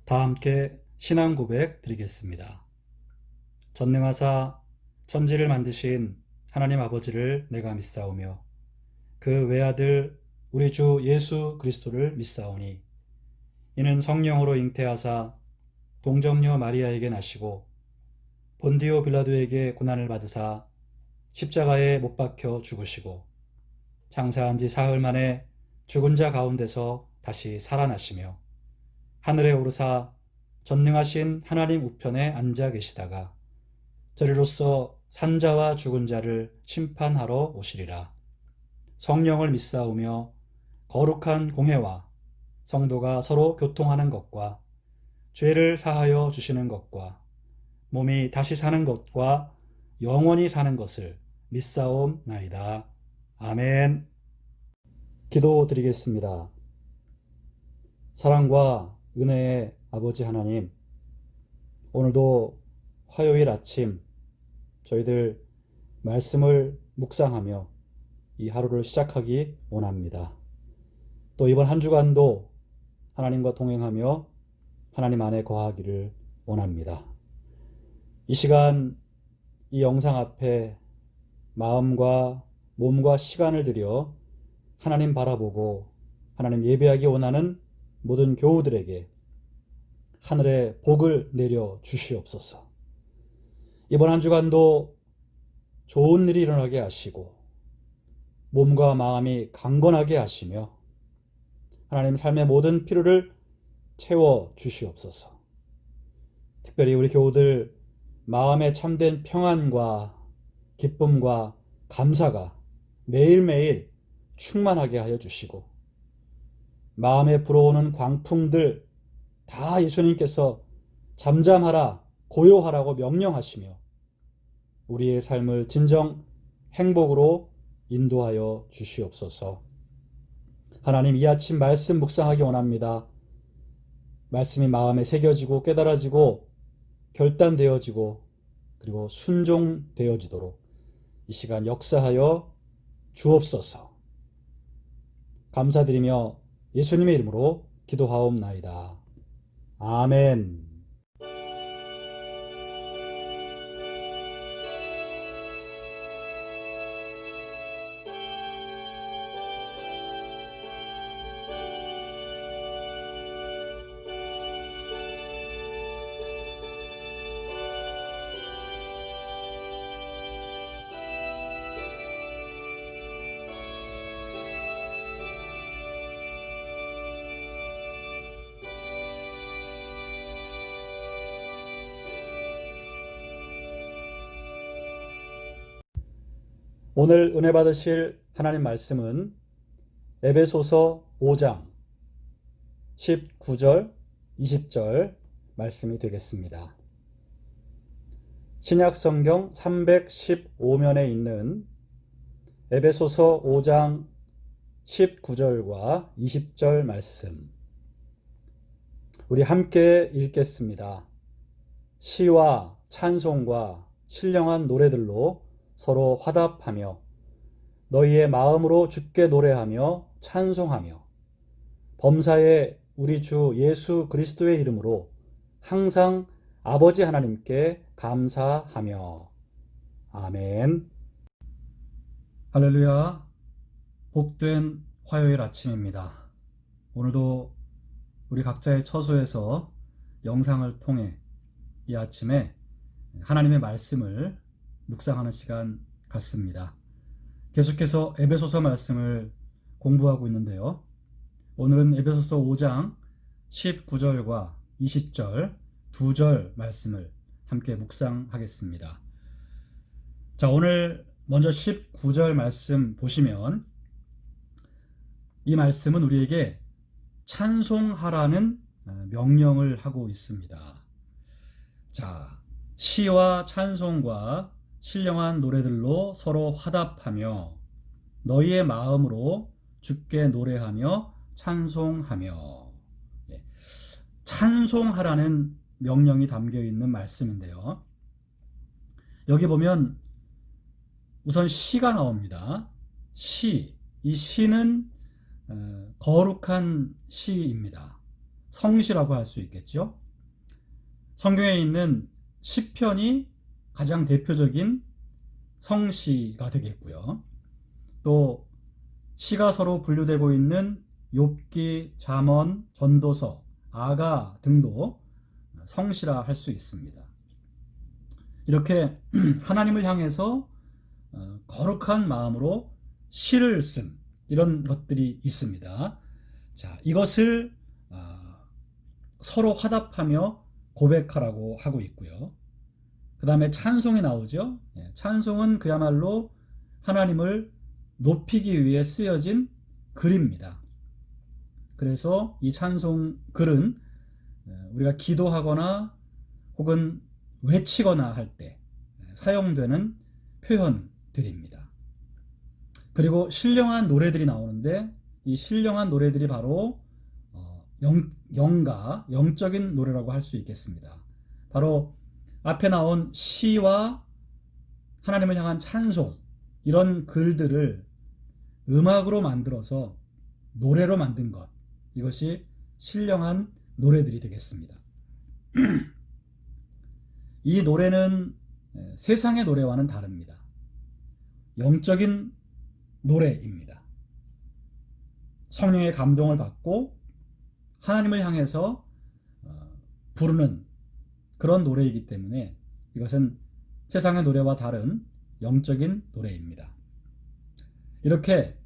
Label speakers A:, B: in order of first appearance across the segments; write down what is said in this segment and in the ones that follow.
A: 다 함께 신앙 고백 드리겠습니다. 전능하사 천지를 만드신 하나님 아버지를 내가 믿사오며 그 외아들 우리 주 예수 그리스도를 믿사오니 이는 성령으로 잉태하사 동정녀 마리아에게 나시고 본디오 빌라도에게 고난을 받으사 십자가에 못 박혀 죽으시고 장사한 지 사흘 만에 죽은 자 가운데서 다시 살아나시며 하늘에 오르사 전능하신 하나님 우편에 앉아 계시다가 저리로서 산자와 죽은 자를 심판하러 오시리라. 성령을 믿사오며 거룩한 공회와 성도가 서로 교통하는 것과 죄를 사하여 주시는 것과 몸이 다시 사는 것과 영원히 사는 것을 믿사옵나이다. 아멘. 기도드리겠습니다. 사랑과 은혜의 아버지 하나님, 오늘도 화요일 아침 저희들 말씀을 묵상하며 이 하루를 시작하기 원합니다. 또 이번 한 주간도 하나님과 동행하며 하나님 안에 거하기를 원합니다. 이 시간 이 영상 앞에 마음과 몸과 시간을 들여 하나님 바라보고 하나님 예배하기 원하는 모든 교우들에게 하늘의 복을 내려 주시옵소서. 이번 한 주간도 좋은 일이 일어나게 하시고 몸과 마음이 강건하게 하시며 하나님 삶의 모든 필요를 채워 주시옵소서. 특별히 우리 교우들 마음에 참된 평안과 기쁨과 감사가 매일매일 충만하게 하여 주시고 마음에 불어오는 광풍들 다 예수님께서 잠잠하라, 고요하라고 명령하시며 우리의 삶을 진정 행복으로 인도하여 주시옵소서. 하나님, 이 아침 말씀 묵상하기 원합니다. 말씀이 마음에 새겨지고 깨달아지고 결단되어지고 그리고 순종되어지도록 이 시간 역사하여 주옵소서. 감사드리며 예수님의 이름으로 기도하옵나이다. 아멘. 오늘 은혜 받으실 하나님 말씀은 에베소서 5장 19절, 20절 말씀이 되겠습니다. 신약성경 315면에 있는 에베소서 5장 19절과 20절 말씀, 우리 함께 읽겠습니다. 시와 찬송과 신령한 노래들로 서로 화답하며 너희의 마음으로 주께 노래하며 찬송하며 범사에 우리 주 예수 그리스도의 이름으로 항상 아버지 하나님께 감사하며. 아멘. 할렐루야. 복된 화요일 아침입니다. 오늘도 우리 각자의 처소에서 영상을 통해 이 아침에 하나님의 말씀을 묵상하는 시간 같습니다. 계속해서 에베소서 말씀을 공부하고 있는데요. 오늘은 에베소서 5장 19절과 20절 2절 말씀을 함께 묵상하겠습니다. 자, 오늘 먼저 19절 말씀 보시면 이 말씀은 우리에게 찬송하라는 명령을 하고 있습니다. 자, 시와 찬송과 신령한 노래들로 서로 화답하며 너희의 마음으로 주께 노래하며 찬송하며. 찬송하라는 명령이 담겨 있는 말씀인데요. 여기 보면 우선 시가 나옵니다. 시, 이 시는 거룩한 시입니다. 성시라고 할 수 있겠죠. 성경에 있는 시편이 가장 대표적인 성시가 되겠고요. 또 시가 서로 분류되고 있는 욥기, 잠언, 전도서, 아가 등도 성시라 할 수 있습니다. 이렇게 하나님을 향해서 거룩한 마음으로 시를 쓴 이런 것들이 있습니다. 자, 이것을 서로 화답하며 고백하라고 하고 있고요. 그 다음에 찬송이 나오죠. 찬송은 그야말로 하나님을 높이기 위해 쓰여진 글입니다. 그래서 이 찬송 글은 우리가 기도하거나 혹은 외치거나 할 때 사용되는 표현들입니다. 그리고 신령한 노래들이 나오는데 이 신령한 노래들이 바로 영가, 영적인 노래라고 할 수 있겠습니다. 바로 앞에 나온 시와 하나님을 향한 찬송, 이런 글들을 음악으로 만들어서 노래로 만든 것, 이것이 신령한 노래들이 되겠습니다. 이 노래는 세상의 노래와는 다릅니다. 영적인 노래입니다. 성령의 감동을 받고 하나님을 향해서 부르는 그런 노래이기 때문에 이것은 세상의 노래와 다른 영적인 노래입니다. 이렇게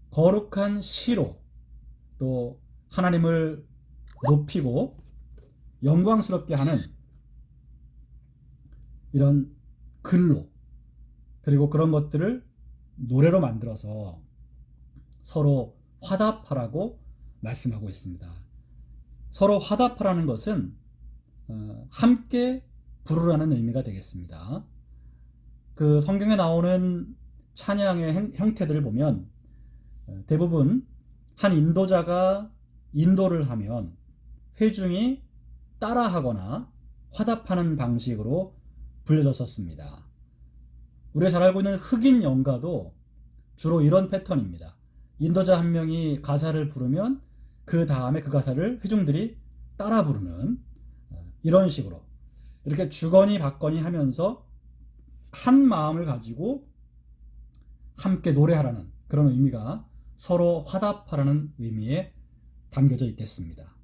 A: 거룩한 시로 또 하나님을 높이고 영광스럽게 하는 이런 글로, 그리고 그런 것들을 노래로 만들어서 서로 화답하라고 말씀하고 있습니다. 서로 화답하라는 것은 함께 부르라는 의미가 되겠습니다. 그 성경에 나오는 찬양의 형태들을 보면 대부분 한 인도자가 인도를 하면 회중이 따라하거나 화답하는 방식으로 불려졌었습니다. 우리가 잘 알고 있는 흑인 연가도 주로 이런 패턴입니다. 인도자 한 명이 가사를 부르면 그 다음에 그 가사를 회중들이 따라 부르는 이런 식으로 이렇게 주거니 받거니 하면서 한 마음을 가지고 함께 노래하라는 그런 의미가 서로 화답하라는 의미에 담겨져 있겠습니다.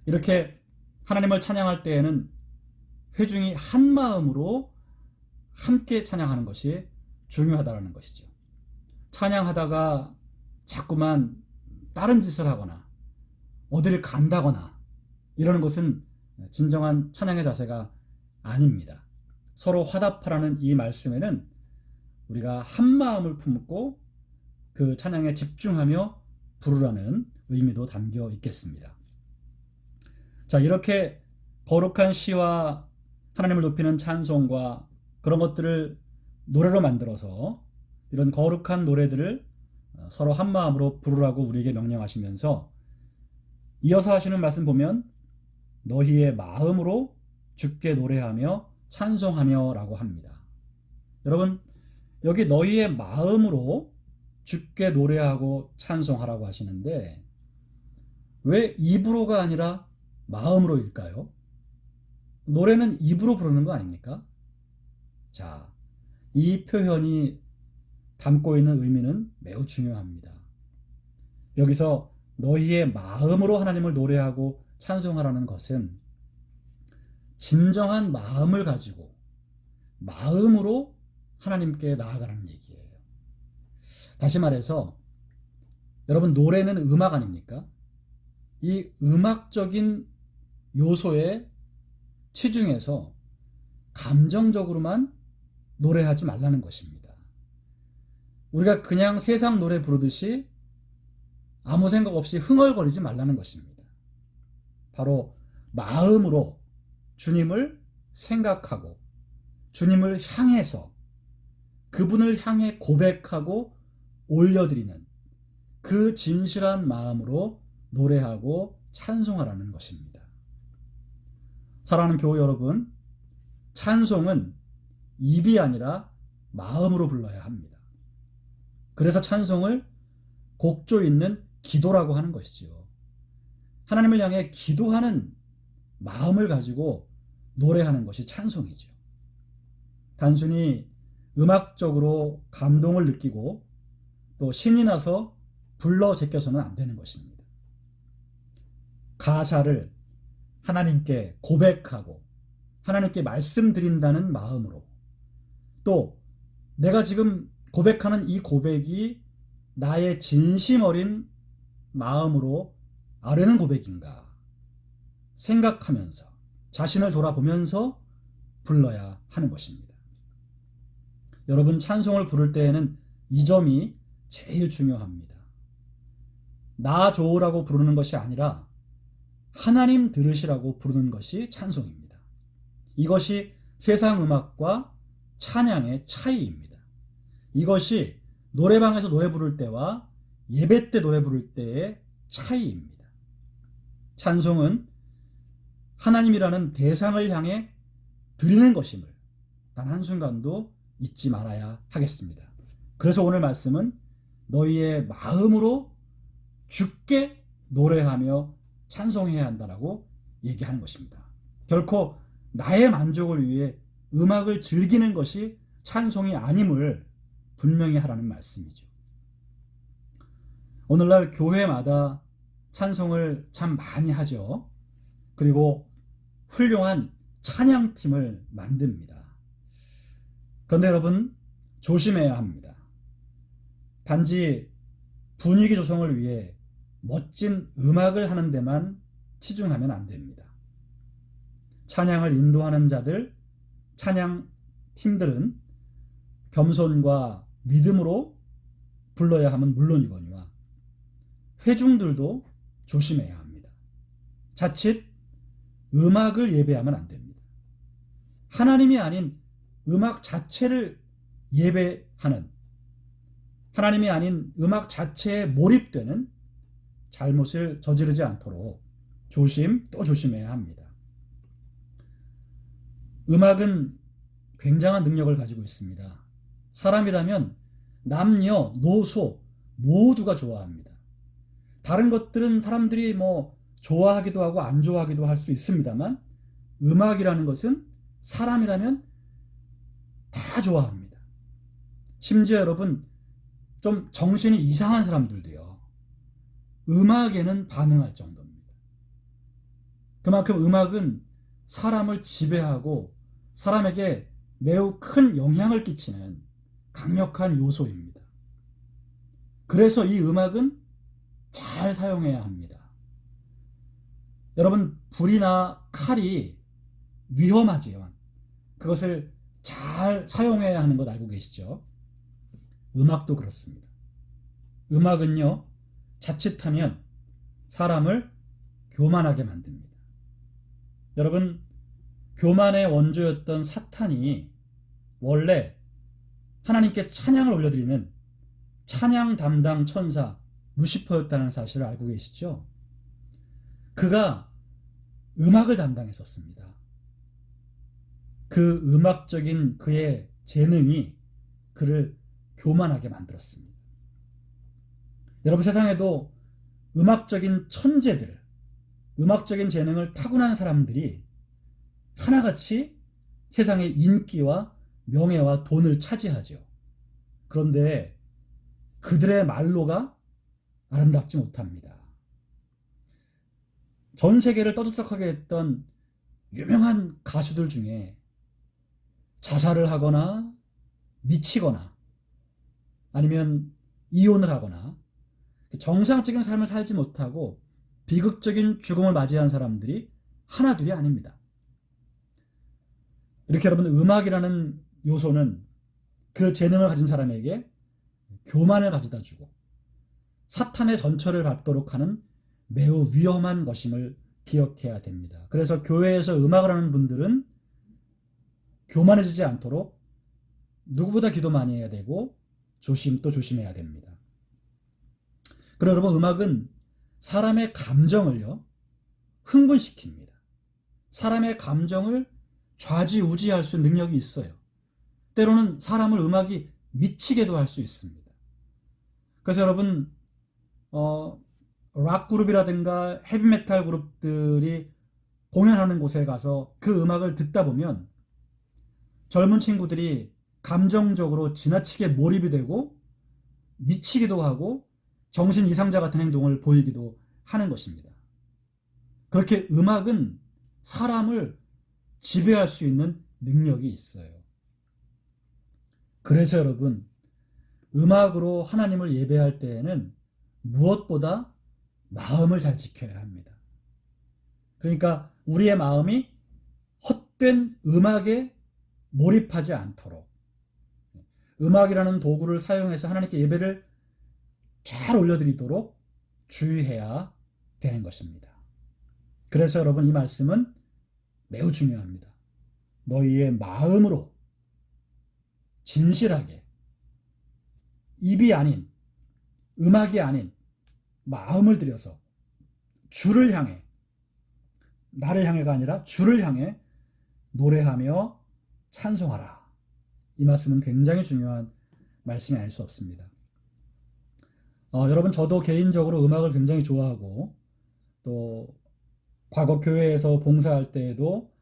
A: 이렇게 하나님을 찬양할 때에는 회중이 한 마음으로 함께 찬양하는 것이 중요하다는 것이죠. 찬양하다가 자꾸만 다른 짓을 하거나 어디를 간다거나 이러는 것은 진정한 찬양의 자세가 아닙니다. 서로 화답하라는 이 말씀에는 우리가 한 마음을 품고 그 찬양에 집중하며 부르라는 의미도 담겨 있겠습니다. 자, 이렇게 거룩한 시와 하나님을 높이는 찬송과 그런 것들을 노래로 만들어서 이런 거룩한 노래들을 서로 한 마음으로 부르라고 우리에게 명령하시면서 이어서 하시는 말씀 보면 너희의 마음으로 주께 노래하며 찬송하며 라고 합니다. 여러분, 여기 너희의 마음으로 주께 노래하고 찬송하라고 하시는데 왜 입으로가 아니라 마음으로일까요? 노래는 입으로 부르는 거 아닙니까? 자, 이 표현이 담고 있는 의미는 매우 중요합니다. 여기서 너희의 마음으로 하나님을 노래하고 찬송하라는 것은 진정한 마음을 가지고 마음으로 하나님께 나아가라는 얘기예요. 다시 말해서 여러분, 노래는 음악 아닙니까? 이 음악적인 요소에 치중해서 감정적으로만 노래하지 말라는 것입니다. 우리가 그냥 세상 노래 부르듯이 아무 생각 없이 흥얼거리지 말라는 것입니다. 바로 마음으로 주님을 생각하고 주님을 향해서 그분을 향해 고백하고 올려드리는 그 진실한 마음으로 노래하고 찬송하라는 것입니다. 사랑하는 교우 여러분, 찬송은 입이 아니라 마음으로 불러야 합니다. 그래서 찬송을 곡조 있는 기도라고 하는 것이죠. 하나님을 향해 기도하는 마음을 가지고 노래하는 것이 찬송이죠. 단순히 음악적으로 감동을 느끼고 또 신이 나서 불러 제껴서는 안 되는 것입니다. 가사를 하나님께 고백하고 하나님께 말씀드린다는 마음으로, 또 내가 지금 고백하는 이 고백이 나의 진심 어린 마음으로 아뢰는 고백인가 생각하면서 자신을 돌아보면서 불러야 하는 것입니다. 여러분, 찬송을 부를 때에는 이 점이 제일 중요합니다. 나 좋으라고 부르는 것이 아니라 하나님 들으시라고 부르는 것이 찬송입니다. 이것이 세상 음악과 찬양의 차이입니다. 이것이 노래방에서 노래 부를 때와 예배 때 노래 부를 때의 차이입니다. 찬송은 하나님이라는 대상을 향해 드리는 것임을 단 한순간도 잊지 말아야 하겠습니다. 그래서 오늘 말씀은 너희의 마음으로 주께 노래하며 찬송해야 한다라고 얘기하는 것입니다. 결코 나의 만족을 위해 음악을 즐기는 것이 찬송이 아님을 분명히 하라는 말씀이죠. 오늘날 교회마다 찬송을 참 많이 하죠. 그리고 훌륭한 찬양팀을 만듭니다. 그런데 여러분, 조심해야 합니다. 단지 분위기 조성을 위해 멋진 음악을 하는 데만 치중하면 안 됩니다. 찬양을 인도하는 자들, 찬양팀들은 겸손과 믿음으로 불러야 함은 물론이거니와 회중들도 조심해야 합니다. 자칫 음악을 예배하면 안 됩니다. 하나님이 아닌 음악 자체를 예배하는, 하나님이 아닌 음악 자체에 몰입되는 잘못을 저지르지 않도록 조심 또 조심해야 합니다. 음악은 굉장한 능력을 가지고 있습니다. 사람이라면 남녀, 노소 모두가 좋아합니다. 다른 것들은 사람들이 좋아하기도 하고 안 좋아하기도 할 수 있습니다만 음악이라는 것은 사람이라면 다 좋아합니다. 심지어 여러분, 좀 정신이 이상한 사람들도요, 음악에는 반응할 정도입니다. 그만큼 음악은 사람을 지배하고 사람에게 매우 큰 영향을 끼치는 강력한 요소입니다. 그래서 이 음악은 잘 사용해야 합니다. 여러분, 불이나 칼이 위험하지만 그것을 잘 사용해야 하는 것 알고 계시죠? 음악도 그렇습니다. 음악은요, 자칫하면 사람을 교만하게 만듭니다. 여러분, 교만의 원조였던 사탄이 원래 하나님께 찬양을 올려드리는 찬양 담당 천사 루시퍼였다는 사실을 알고 계시죠? 그가 음악을 담당했었습니다. 그 음악적인 그의 재능이 그를 교만하게 만들었습니다. 여러분, 세상에도 음악적인 천재들, 음악적인 재능을 타고난 사람들이 하나같이 세상의 인기와 명예와 돈을 차지하죠. 그런데 그들의 말로가 아름답지 못합니다. 전 세계를 떠들썩하게 했던 유명한 가수들 중에 자살을 하거나 미치거나 아니면 이혼을 하거나 정상적인 삶을 살지 못하고 비극적인 죽음을 맞이한 사람들이 하나둘이 아닙니다. 이렇게 여러분, 음악이라는 요소는 그 재능을 가진 사람에게 교만을 가져다 주고 사탄의 전철을 밟도록 하는 매우 위험한 것임을 기억해야 됩니다. 그래서 교회에서 음악을 하는 분들은 교만해지지 않도록 누구보다 기도 많이 해야 되고 조심 또 조심해야 됩니다. 그리고 여러분, 음악은 사람의 감정을요, 흥분시킵니다. 사람의 감정을 좌지우지할 수 있는 능력이 있어요. 때로는 사람을 음악이 미치게도 할 수 있습니다. 그래서 여러분, 락 그룹이라든가 헤비메탈 그룹들이 공연하는 곳에 가서 그 음악을 듣다 보면 젊은 친구들이 감정적으로 지나치게 몰입이 되고 미치기도 하고 정신 이상자 같은 행동을 보이기도 하는 것입니다. 그렇게 음악은 사람을 지배할 수 있는 능력이 있어요. 그래서 여러분, 음악으로 하나님을 예배할 때에는 무엇보다 마음을 잘 지켜야 합니다. 그러니까 우리의 마음이 헛된 음악에 몰입하지 않도록 음악이라는 도구를 사용해서 하나님께 예배를 잘 올려드리도록 주의해야 되는 것입니다. 그래서 여러분, 이 말씀은 매우 중요합니다. 너희의 마음으로 진실하게, 입이 아닌, 음악이 아닌 마음을 들여서 주를 향해, 나를 향해가 아니라 주를 향해 노래하며 찬송하라. 이 말씀은 굉장히 중요한 말씀이 아닐 수 없습니다. 여러분, 저도 개인적으로 음악을 굉장히 좋아하고 또 과거 교회에서 봉사할 때에도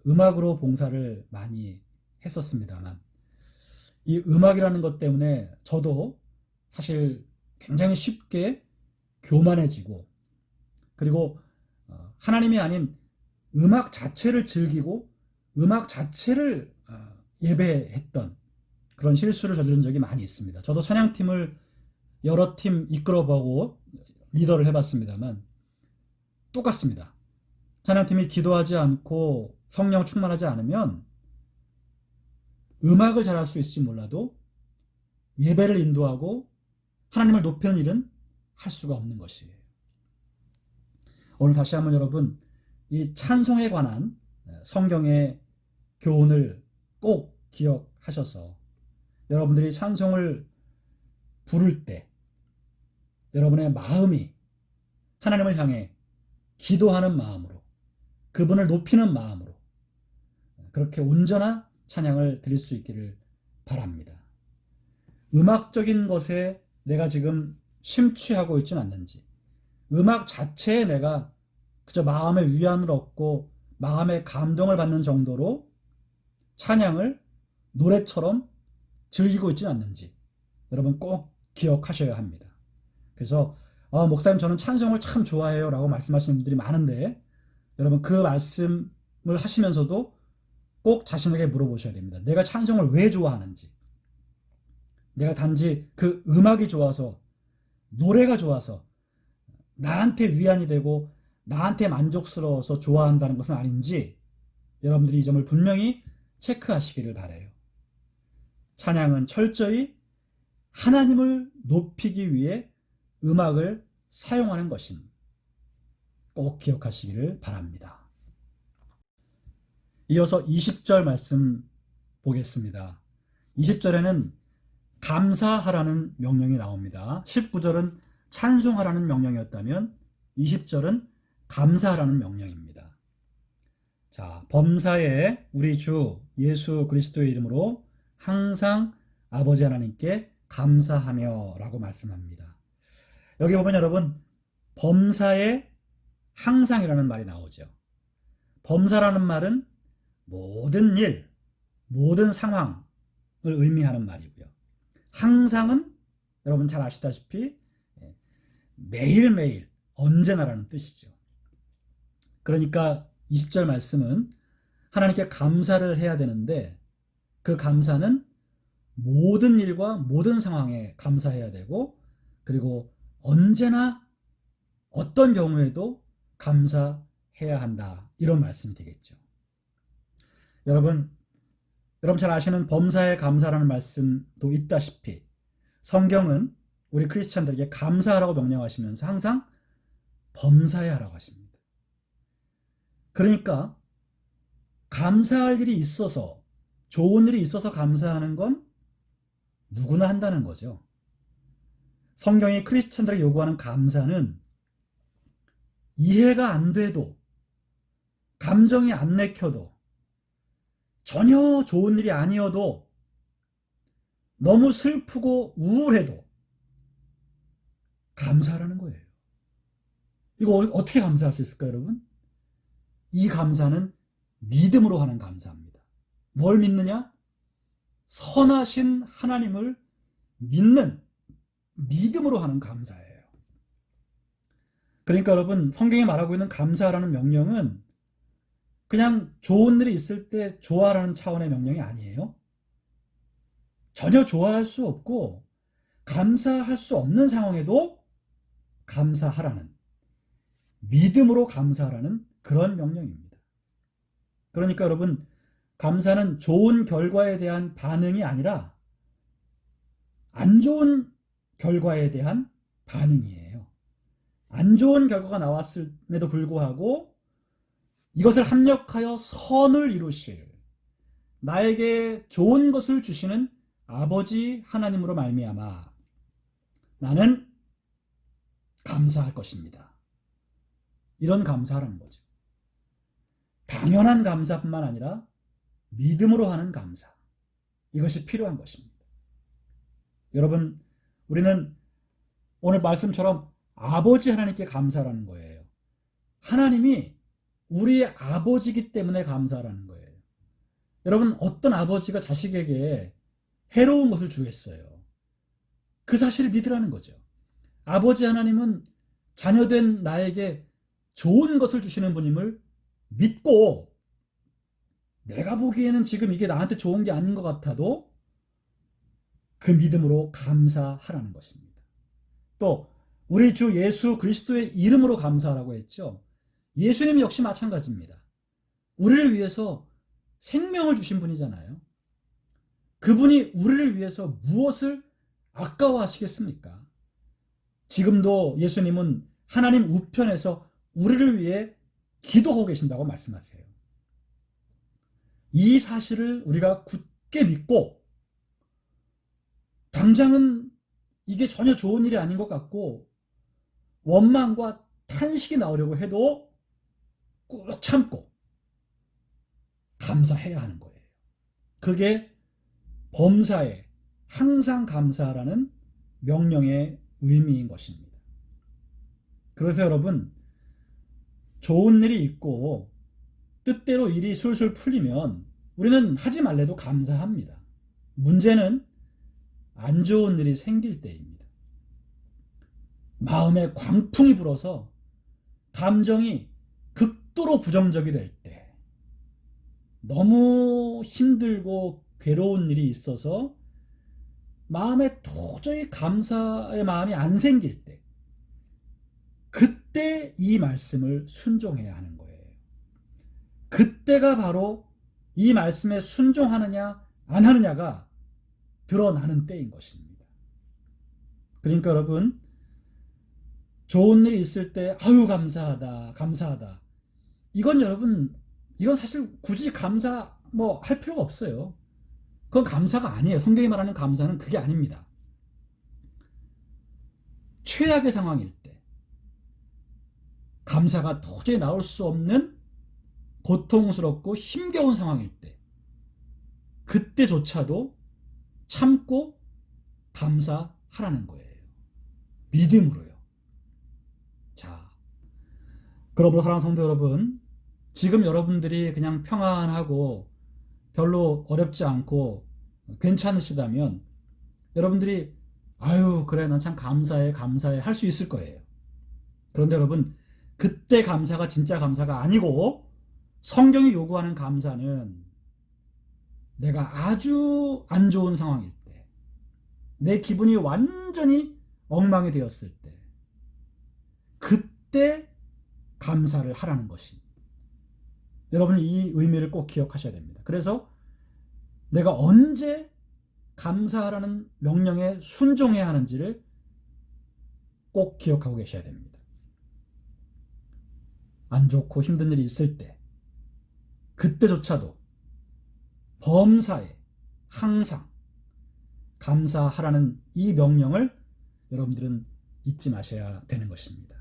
A: 음악으로 봉사를 많이 했었습니다만, 이 음악이라는 것 때문에 저도 사실 굉장히 쉽게 교만해지고, 그리고 하나님이 아닌 음악 자체를 즐기고 음악 자체를 예배했던 그런 실수를 저지른 적이 많이 있습니다. 저도 찬양팀을 여러 팀 이끌어보고 리더를 해봤습니다만 똑같습니다. 찬양팀이 기도하지 않고 성령 충만하지 않으면 음악을 잘할 수 있을지 몰라도 예배를 인도하고 하나님을 높이는 일은 할 수가 없는 것이에요. 오늘 다시 한번 여러분, 이 찬송에 관한 성경의 교훈을 꼭 기억하셔서 여러분들이 찬송을 부를 때 여러분의 마음이 하나님을 향해 기도하는 마음으로, 그분을 높이는 마음으로 그렇게 온전한 찬양을 드릴 수 있기를 바랍니다. 음악적인 것에 내가 지금 심취하고 있지는 않는지, 음악 자체에 내가 그저 마음의 위안을 얻고 마음의 감동을 받는 정도로 찬양을 노래처럼 즐기고 있지는 않는지 여러분 꼭 기억하셔야 합니다. 그래서 목사님, 저는 찬송을 참 좋아해요 라고 말씀하시는 분들이 많은데, 여러분 그 말씀을 하시면서도 꼭 자신에게 물어보셔야 됩니다. 내가 찬송을 왜 좋아하는지, 내가 단지 그 음악이 좋아서, 노래가 좋아서 나한테 위안이 되고 나한테 만족스러워서 좋아한다는 것은 아닌지 여러분들이 이 점을 분명히 체크하시기를 바라요. 찬양은 철저히 하나님을 높이기 위해 음악을 사용하는 것임, 꼭 기억하시기를 바랍니다. 이어서 20절 말씀 보겠습니다. 20절에는 감사하라는 명령이 나옵니다. 19절은 찬송하라는 명령이었다면 20절은 감사하라는 명령입니다. 자, 범사에 우리 주 예수 그리스도의 이름으로 항상 아버지 하나님께 감사하며 라고 말씀합니다. 여기 보면 여러분, 범사에 항상이라는 말이 나오죠. 범사라는 말은 모든 일, 모든 상황을 의미하는 말이고요. 항상은 여러분 잘 아시다시피 매일매일, 언제나라는 뜻이죠. 그러니까 20절 말씀은 하나님께 감사를 해야 되는데, 그 감사는 모든 일과 모든 상황에 감사해야 되고, 그리고 언제나 어떤 경우에도 감사해야 한다, 이런 말씀이 되겠죠. 여러분 잘 아시는 범사에 감사라는 말씀도 있다시피 성경은 우리 크리스찬들에게 감사하라고 명령하시면서 항상 범사에 하라고 하십니다. 그러니까 감사할 일이 있어서, 좋은 일이 있어서 감사하는 건 누구나 한다는 거죠. 성경이 크리스찬들에게 요구하는 감사는 이해가 안 돼도, 감정이 안 내켜도, 전혀 좋은 일이 아니어도, 너무 슬프고 우울해도 감사하라는 거예요. 이거 어떻게 감사할 수 있을까요, 여러분? 이 감사는 믿음으로 하는 감사입니다. 뭘 믿느냐? 선하신 하나님을 믿는 믿음으로 하는 감사예요. 그러니까 여러분, 성경이 말하고 있는 감사라는 명령은 그냥 좋은 일이 있을 때 좋아라는 차원의 명령이 아니에요. 전혀 좋아할 수 없고 감사할 수 없는 상황에도 감사하라는, 믿음으로 감사하라는 그런 명령입니다. 그러니까 여러분, 감사는 좋은 결과에 대한 반응이 아니라 안 좋은 결과에 대한 반응이에요. 안 좋은 결과가 나왔음에도 불구하고 이것을 합력하여 선을 이루실, 나에게 좋은 것을 주시는 아버지 하나님으로 말미암아 나는 감사할 것입니다. 이런 감사라는 거죠. 당연한 감사뿐만 아니라 믿음으로 하는 감사, 이것이 필요한 것입니다. 여러분, 우리는 오늘 말씀처럼 아버지 하나님께 감사라는 거예요. 하나님이 우리의 아버지이기 때문에 감사라는 거예요. 여러분, 어떤 아버지가 자식에게 해로운 것을 주겠어요? 그 사실을 믿으라는 거죠. 아버지 하나님은 자녀된 나에게 좋은 것을 주시는 분임을 믿고, 내가 보기에는 지금 이게 나한테 좋은 게 아닌 것 같아도 그 믿음으로 감사하라는 것입니다. 또 우리 주 예수 그리스도의 이름으로 감사하라고 했죠. 예수님 역시 마찬가지입니다. 우리를 위해서 생명을 주신 분이잖아요. 그분이 우리를 위해서 무엇을 아까워하시겠습니까? 지금도 예수님은 하나님 우편에서 우리를 위해 기도하고 계신다고 말씀하세요. 이 사실을 우리가 굳게 믿고, 당장은 이게 전혀 좋은 일이 아닌 것 같고 원망과 탄식이 나오려고 해도 꾹 참고 감사해야 하는 거예요. 그게 범사에 항상 감사하라는 명령의 의미인 것입니다. 그래서 여러분, 좋은 일이 있고 뜻대로 일이 술술 풀리면 우리는 하지 말래도 감사합니다. 문제는 안 좋은 일이 생길 때입니다. 마음에 광풍이 불어서 감정이 극도로 부정적이 될 때, 너무 힘들고 괴로운 일이 있어서 마음에 도저히 감사의 마음이 안 생길 때, 그때 이 말씀을 순종해야 하는 거예요. 그때가 바로 이 말씀에 순종하느냐 안 하느냐가 드러나는 때인 것입니다. 그러니까 여러분, 좋은 일이 있을 때 아유 감사하다 감사하다, 이건 여러분, 이건 사실 굳이 감사 할 필요가 없어요. 그건 감사가 아니에요. 성경이 말하는 감사는 그게 아닙니다. 최악의 상황일 때, 감사가 도저히 나올 수 없는 고통스럽고 힘겨운 상황일 때, 그때조차도 참고 감사하라는 거예요. 믿음으로요. 자, 그러므로 사랑하는 성도 여러분, 지금 여러분들이 그냥 평안하고 별로 어렵지 않고 괜찮으시다면 여러분들이 아유 그래 난 참 감사해 할 수 있을 거예요. 그런데 여러분, 그때 감사가 진짜 감사가 아니고, 성경이 요구하는 감사는 내가 아주 안 좋은 상황일 때, 내 기분이 완전히 엉망이 되었을 때, 그때 감사를 하라는 것이, 여러분이 이 의미를 꼭 기억하셔야 됩니다. 그래서 내가 언제 감사하라는 명령에 순종해야 하는지를 꼭 기억하고 계셔야 됩니다. 안 좋고 힘든 일이 있을 때, 그때조차도 범사에 항상 감사하라는 이 명령을 여러분들은 잊지 마셔야 되는 것입니다.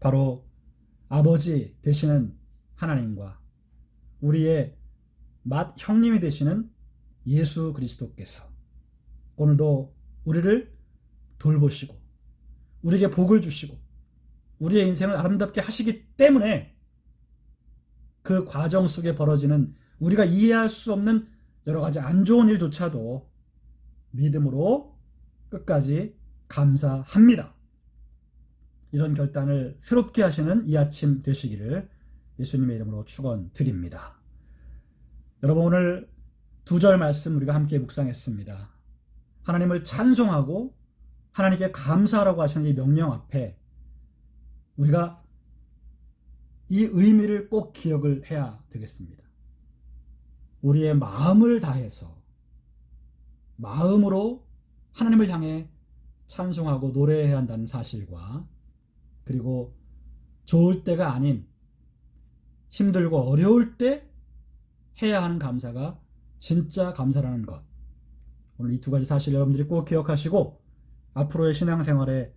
A: 바로 아버지 되시는 하나님과 우리의 맏형님이 되시는 예수 그리스도께서 오늘도 우리를 돌보시고 우리에게 복을 주시고 우리의 인생을 아름답게 하시기 때문에 그 과정 속에 벌어지는 우리가 이해할 수 없는 여러 가지 안 좋은 일조차도 믿음으로 끝까지 감사합니다. 이런 결단을 새롭게 하시는 이 아침 되시기를 예수님의 이름으로 축원드립니다. 여러분, 오늘 2절 말씀 우리가 함께 묵상했습니다. 하나님을 찬송하고 하나님께 감사하라고 하시는 이 명령 앞에 우리가 이 의미를 꼭 기억을 해야 되겠습니다. 우리의 마음을 다해서 마음으로 하나님을 향해 찬송하고 노래해야 한다는 사실과, 그리고 좋을 때가 아닌 힘들고 어려울 때 해야 하는 감사가 진짜 감사라는 것, 오늘 이 2가지 사실 여러분들이 꼭 기억하시고 앞으로의 신앙생활에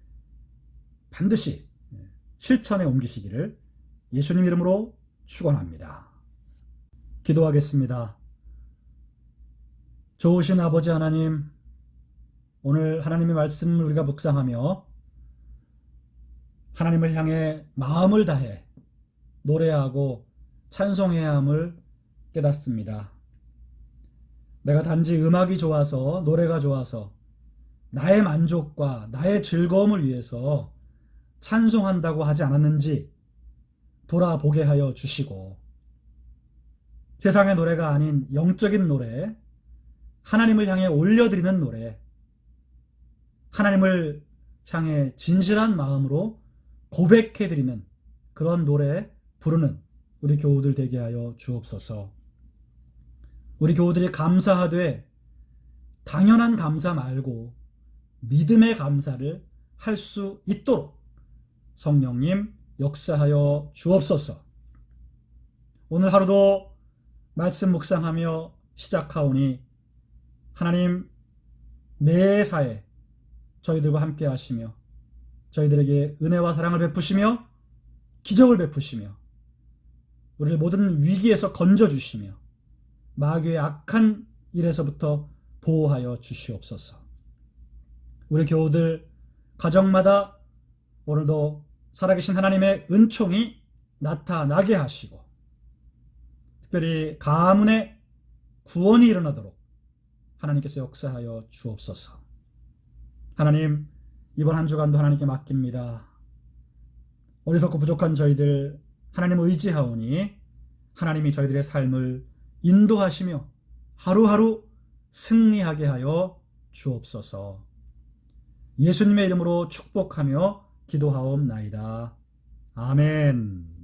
A: 반드시 실천에 옮기시기를 예수님 이름으로 축원합니다. 기도하겠습니다. 좋으신 아버지 하나님, 오늘 하나님의 말씀을 우리가 묵상하며 하나님을 향해 마음을 다해 노래하고 찬송해야 함을 깨닫습니다. 내가 단지 음악이 좋아서, 노래가 좋아서 나의 만족과 나의 즐거움을 위해서 찬송한다고 하지 않았는지 돌아보게 하여 주시고, 세상의 노래가 아닌 영적인 노래, 하나님을 향해 올려드리는 노래, 하나님을 향해 진실한 마음으로 고백해드리는 그런 노래 부르는 우리 교우들 되게 하여 주옵소서. 우리 교우들이 감사하되 당연한 감사 말고 믿음의 감사를 할 수 있도록 성령님 역사하여 주옵소서. 오늘 하루도 말씀 묵상하며 시작하오니 하나님 매사에 저희들과 함께 하시며 저희들에게 은혜와 사랑을 베푸시며 기적을 베푸시며 우리를 모든 위기에서 건져주시며 마귀의 악한 일에서부터 보호하여 주시옵소서. 우리 교우들 가정마다 오늘도 살아계신 하나님의 은총이 나타나게 하시고, 특별히 가문의 구원이 일어나도록 하나님께서 역사하여 주옵소서. 하나님, 이번 한 주간도 하나님께 맡깁니다. 어리석고 부족한 저희들 하나님 의지하오니 하나님이 저희들의 삶을 인도하시며 하루하루 승리하게 하여 주옵소서. 예수님의 이름으로 축복하며 기도하옵나이다. 아멘.